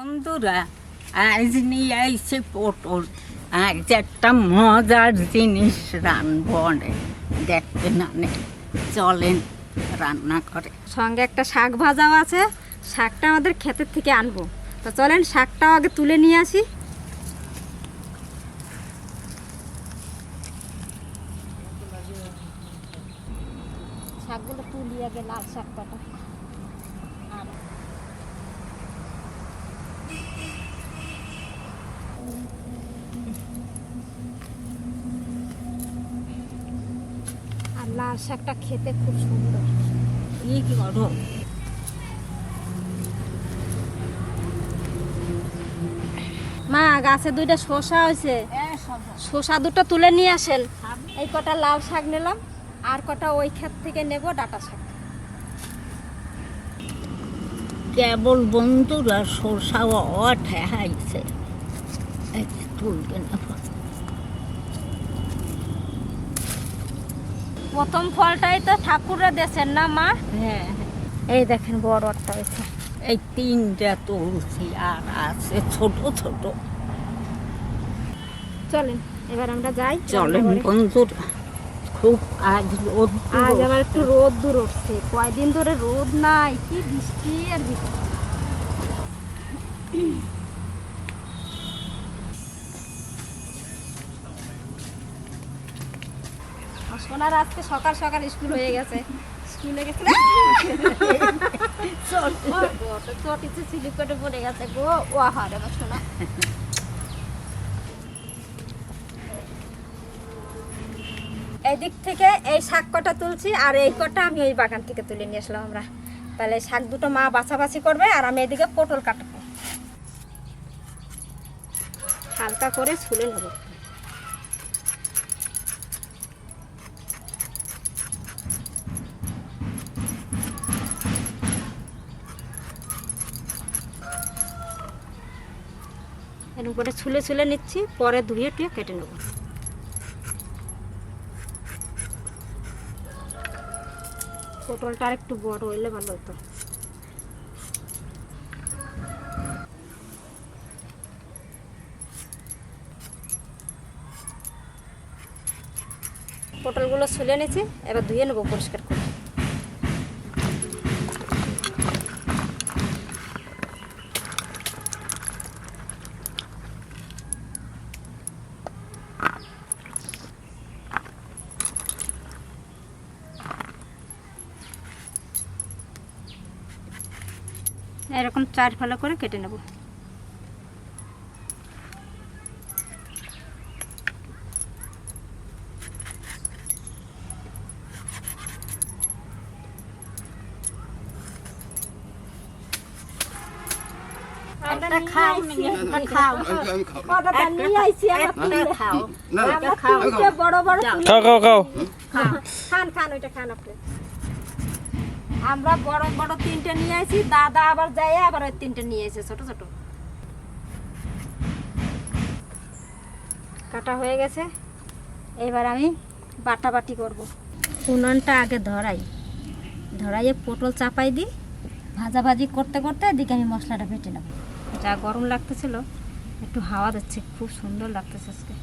বন্ধুরা, আজ নিয়ে আইছি পটল। আজ একটা মজার জিনিস রানবো, অনেক দেখতে না চলেন রান্না করে। সঙ্গে একটা শাক ভাজাও আছে। শাকটা আমাদের ক্ষেতের থেকে আনবো, তো চলেন শাকটাও আগে তুলে নিয়ে আসি। শাকগুলো তুলি আগে, লাল শাক কটা। আর লাল শাকটা খেতে খুব সুন্দর। কি করো? মা, গাছে দুইটা শসা হয়েছে, শসা দুটো তুলে নিয়ে আসেন। এই কটা লাল শাক নিলাম, আর কটা ওই ক্ষেত থেকে নেব ডাটা শাক। কেবল বন্ধুরা শসাও ঠেহাইছে, তুলবে না। প্রথম ফলটাই তো ঠাকুরে দেশেন না মা? হ্যাঁ, এই দেখেন বড় একটা হয়েছে। এই তিনটা তুলছি, আর আছে ছোট ছোট। চলেন এবার আমরা যাই। চলেন বন্ধুরা, খুব আজ রোদ, আজ আবার একটু রোদ দূর উঠছে। কয়দিন ধরে রোদ নাই, কি বৃষ্টি আর বৃষ্টি। সোনার আজকে সকাল সকাল স্কুল হয়ে গেছে। স্কুলে গেছে, চটিতে স্লিপ কেটে পড়ে গেছে গো। ও হারে আমার সোনা। এই দিক থেকে এই শাক কটা তুলছি, আর এই কটা আমি ওই বাগান থেকে তুলে নিয়ে আসলাম আমরা। তাহলে শাক দুটো মা বাছাবাছি করবে, আর আমি এদিকে পটল কাটবো। হালকা করে ছুলে নেব। এরকম করে ছুলে ছুলে নিচ্ছি, পরে ধুয়ে টুয়ে কেটে নেব। পটলটা আর একটু বড় হইলে ভালো হতো। পটলগুলো ছুলে নিয়েছি, এবার ধুয়ে নেবো পরিষ্কার করে। এরকম 4 ফালা করে কেটে নেব। আমরা বড় বড় 3টে নিয়ে আসি, দাদা আবার যায় আবার ওই 3টে নিয়ে আসে ছোট ছোট। কাটা হয়ে গেছে, এবার আমি বাটাবাটি করব। উনুনটা আগে ধরাইয়ে পটল চাপাই দিই, ভাজাভাজি করতে করতে এদিকে আমি মশলাটা বেটে নেব। যা গরম লাগতেছিল, একটু হাওয়া দিচ্ছে, খুব সুন্দর লাগতেছে আজকে।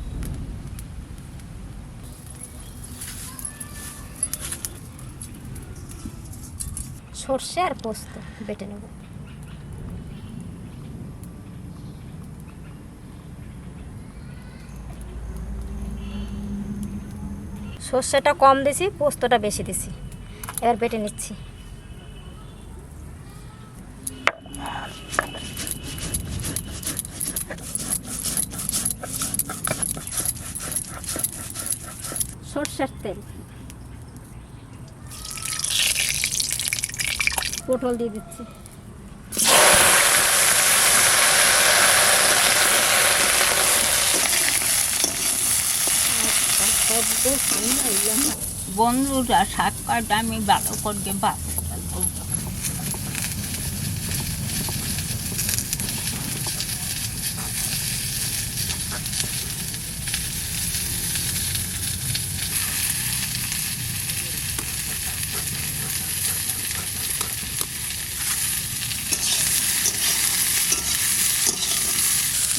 সর্ষে আর পোস্ত বেটে নেব। সর্ষেটা কম দিছি, পোস্তটা বেশি দিছি। এবার বেটে নিচ্ছি। সর্ষের তেল, পটল দিয়ে দিচ্ছি। বন্ধুরা, শাক কাটা আমি ভালো করে ভালো ফেলবো।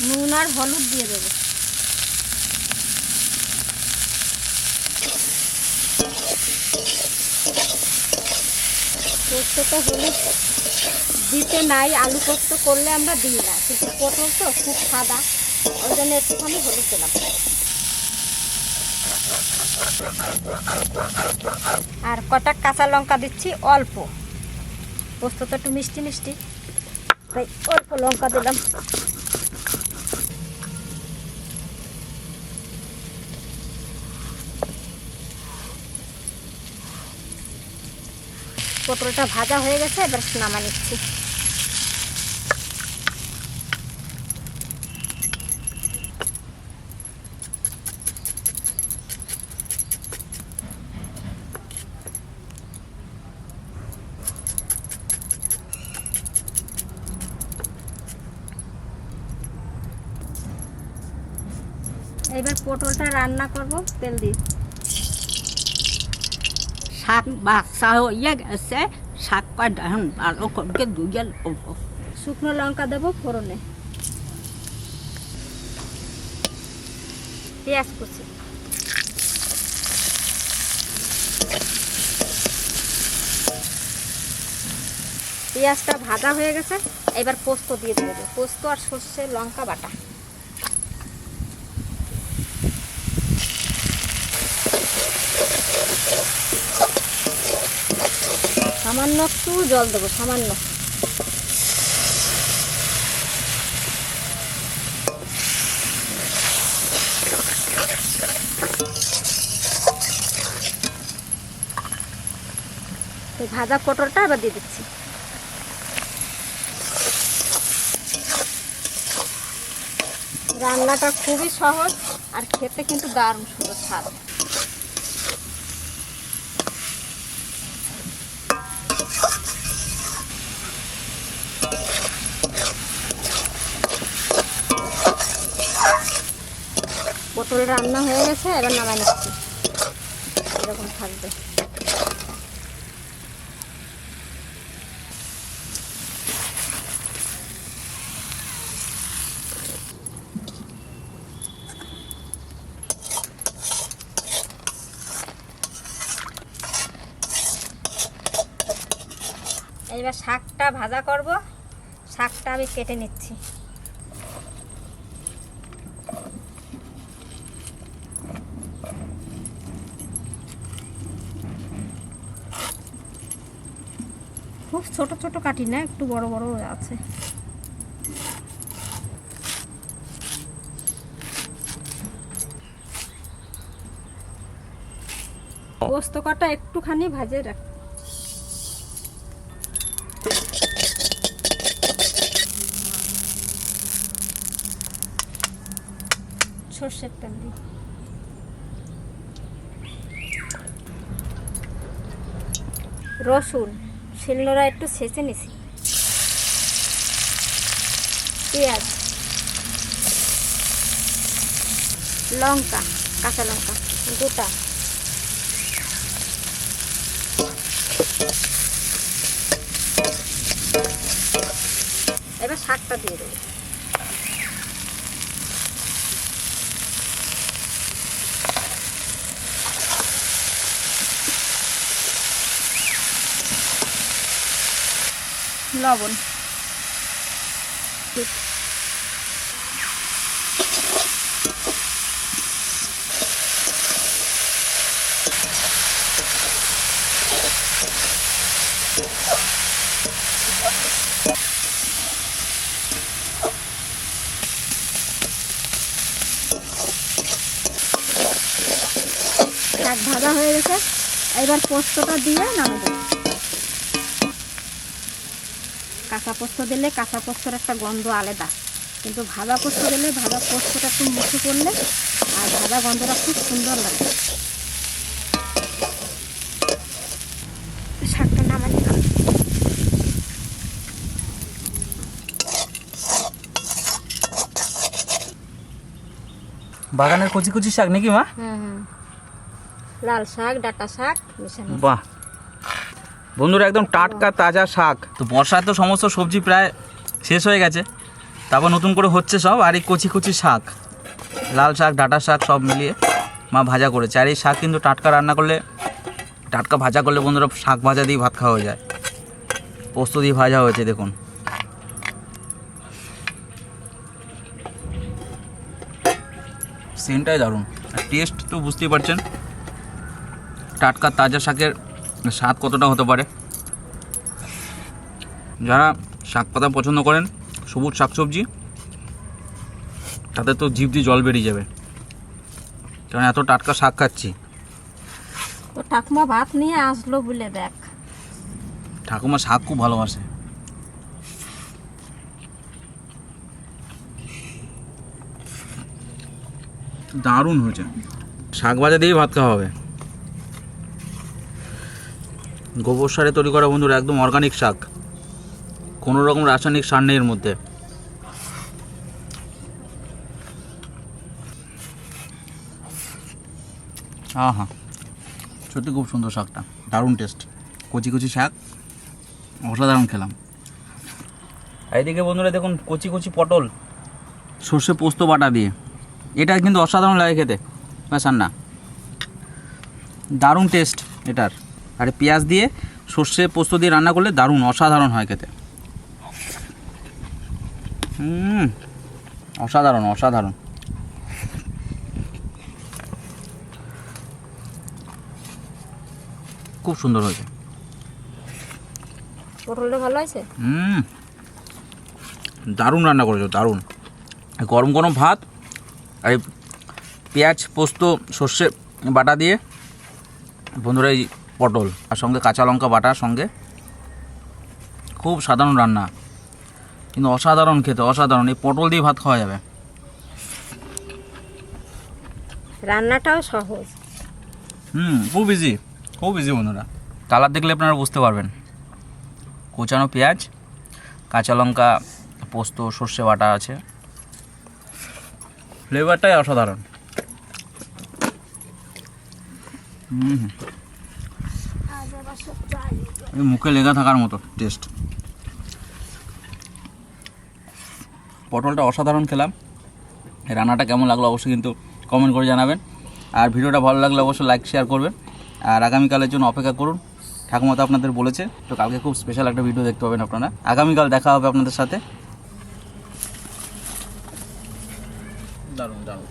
নুন আর হলুদ দিয়ে দেবো। পোস্ততে হলুদ দিতে নাই, আলু পোস্ত করলে আমরা দিই না, কিন্তু পটল তো খুব সাদা, ওই জন্য একটুখানি হলুদ দিলাম। আর কটা কাঁচা লঙ্কা দিচ্ছি অল্প, পোস্ত তো একটু মিষ্টি মিষ্টি, তাই অল্প লঙ্কা দিলাম। পটলটা ভাজা হয়ে গেছে, এবার নামা নিচ্ছি। এবার পটলটা রান্না করব তেল দিয়ে। শাক বাচ্চা হয়ে গেছে, শাকটা এখন ভালো করে ধুয়ে নেবো। শুকনো লঙ্কা দেবো ফোড়নে, পেঁয়াজ কুচি, পেঁয়াজটা ভাজা হয়ে গেছে, এবার পোস্ত দিয়ে দেবো। পোস্ত আর সর্ষে লঙ্কা বাটা, সামান্য একটু জল দেবো, সামান্য। ভাজা পটলটা এবার দিয়ে দিচ্ছি। রান্নাটা খুবই সহজ আর খেতে কিন্তু দারুণ সুন্দর স্বাদ। পটল রান্না হয়ে গেছে, এবার নামাই নিচ্ছি। এরকম থাকবে। এবার শাকটা ভাজা করব, শাকটা আমি কেটে নিচ্ছি। খুব ছোট ছোট কাটি না, একটু বড় বড় আছে। পোস্ত কাটা একটুখানি ভাজে রাখ। সর্ষের তেল দিই, রসুন শিলনোড়া একটু ছেঁচে নিছি, পেঁয়াজ, লঙ্কা, কাঁচা লঙ্কা গোটা, এবার শাকটা দিয়ে দেবো। লবণ, শাক ভাজা হয়ে গেছে, এবার পোস্তটা দিয়ে নামাবো। কাঁচা পোস্ত দিলে কাঁচা পোস্তর একটা গন্ধ আলাদা, কিন্তু ভাজা পোস্ত দিলে ভাজা পোস্তটা একটু মুখে পড়লে আর ভাজা গন্ধটা খুব সুন্দর লাগে। শাকটা নামাই দিলাম। বাগানের কচি কচি শাক নাকি মা? হুম, লাল শাক, ডাঁটা শাক মিশানো। বাহ বন্ধুরা, একদম টাটকা তাজা শাক। তো বর্ষায় তো সমস্ত সবজি প্রায় শেষ হয়ে গেছে, তারপর নতুন করে হচ্ছে সব। আর এই কচি কচি শাক, লাল শাক, ডাঁটা শাক সব মিলিয়ে মা ভাজা করেছে। আর এই শাক কিন্তু টাটকা রান্না করলে, টাটকা ভাজা করলে বন্ধুরা শাক ভাজা দিয়ে ভাত খাওয়া যায়। পোস্ত দিয়ে ভাজা হয়েছে দেখুন। সেন্টটাই দারুণ, আর টেস্ট তো বুঝতেই পারছেন টাটকা তাজা শাকের স্বাদ কতটা হতে পারে। যারা শাক পাতা পছন্দ করেন, সবুজ শাকসবজি, তাদের তো জিভ দিয়ে জল বেরিয়ে যাবে, কারণ এত টাটকা শাক খাচ্ছি। তো ঠাকুমা ভাত নিয়ে আসলো বলে দেখ। ঠাকুমা শাক খুব ভালোবাসে। দারুণ হয়েছে, শাক ভাজা দিয়েই ভাত খাওয়া হবে। গোবর সারে তৈরি করা বন্ধুরা, একদম অর্গানিক শাক, কোনো রকম রাসায়নিক সার নেই এর মধ্যে। হ্যাঁ, সত্যি খুব সুন্দর শাকটা, দারুণ টেস্ট। কচি কচি শাক, অসাধারণ খেলাম। এইদিকে বন্ধুরা দেখুন কচি কচি পটল সর্ষে পোস্ত বাটা দিয়ে, এটা কিন্তু অসাধারণ লাগে খেতে। ব্যাস আর না, দারুণ টেস্ট এটার। আর পেঁয়াজ দিয়ে সর্ষে পোস্ত দিয়ে রান্না করলে দারুণ অসাধারণ হয় খেতে। অসাধারণ অসাধারণ। খুব সুন্দর হয়েছে। পটলটা ভালো আছে। দারুণ রান্না করেছো, দারুণ। গরম গরম ভাত আর এই পেঁয়াজ পোস্ত সর্ষে বাটা দিয়ে বন্ধুরা এই পটল, আর সঙ্গে কাঁচা লঙ্কা বাটার সঙ্গে, খুব সাধারণ রান্না কিন্তু অসাধারণ খেতে, অসাধারণ। এই পটল দিয়ে ভাত খাওয়া যাবে। রান্নাটাও সহজ। খুব ইজি, খুব ইজি বন্ধুরা। কালার দেখলে আপনারা বুঝতে পারবেন। কোচানো পেঁয়াজ, কাঁচা লঙ্কা, পোস্ত সর্ষে বাটা আছে, ফ্লেভারটাই অসাধারণ। মুখে লেগে থাকার মতো টেস্ট। পটলটা অসাধারণ খেলাম। রান্নাটা কেমন লাগলো অবশ্যই কিন্তু কমেন্ট করে জানাবেন। আর ভিডিওটা ভালো লাগলে অবশ্যই লাইক শেয়ার করবেন। আর আগামীকালের জন্য অপেক্ষা করুন। ঠাকুমা তো আপনাদের বলেছে, তো কালকে খুব স্পেশাল একটা ভিডিও দেখতে পাবেন আপনারা। আগামীকাল দেখা হবে আপনাদের সাথে। দারুণ দারুণ,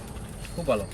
খুব ভালো।